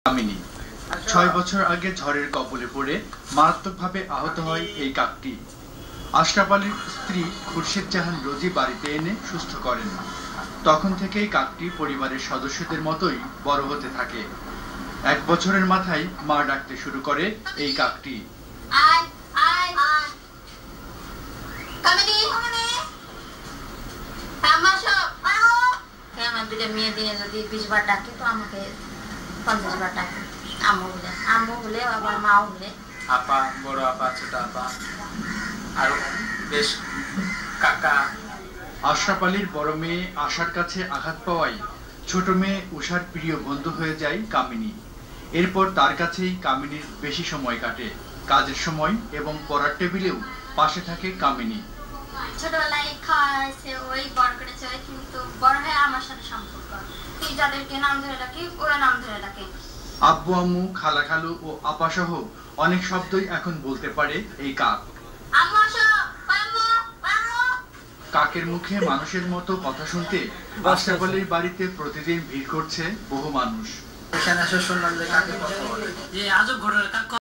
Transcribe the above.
কামিনী ৬ বছর আগে ঝড়ের কবলে পড়ে মারাত্মকভাবে আহত হয় এই কাকটি। আশরাফ আলীর স্ত্রী খুরশেদ জাহান রোজি বাড়িতে এনে সুস্থ করেন। তখন থেকেই কাকটি পরিবারের সদস্যদের মতোই বড় হতে থাকে। ১ বছরের মাথায় মা ডাকতে শুরু করে এই কাকটি। আমার দুটো মেয়ে দিয়ে যদি 20 বার ডাকে তো আমাকে 50 বার ডাকে। আম্মু বলে আবার মাও বলে, আপা, বড় আপা, ছোট আপা, আর বেশ কাকা। আশরাফ আলীর বড় মেয়ে আশার কাছে আঘাত পাওয়ায় ছোট মেয়ে উষার প্রিয় বন্ধু হয়ে যায় কামিনী। এরপর তার কাছেই কামিনীর বেশি সময় কাটে। কাজের সময় এবং পড়ার টেবিলেও পাশে থাকে কামিনী। ছোটবেলায় খাওয়াইছে, ওই বড় করেছে, কিন্তু বড় হয়ে আমার সাথে সম্পর্ক। তুই যাদেরকে নাম ধরে ডাকি ওরা নাম ধরে ডাকে। আব্বু আম্মু, খালা খালু ও আপা সহ অনেক শব্দই এখন বলতে পারে এই কাক। কাকের মুখে মানুষের মতো কথা শুনতে আশরাফ আলীর বাড়িতে প্রতিদিন ভিড় করছে বহু মানুষ। এখানে এসে শুনলাম যে কাকে কথা বলে।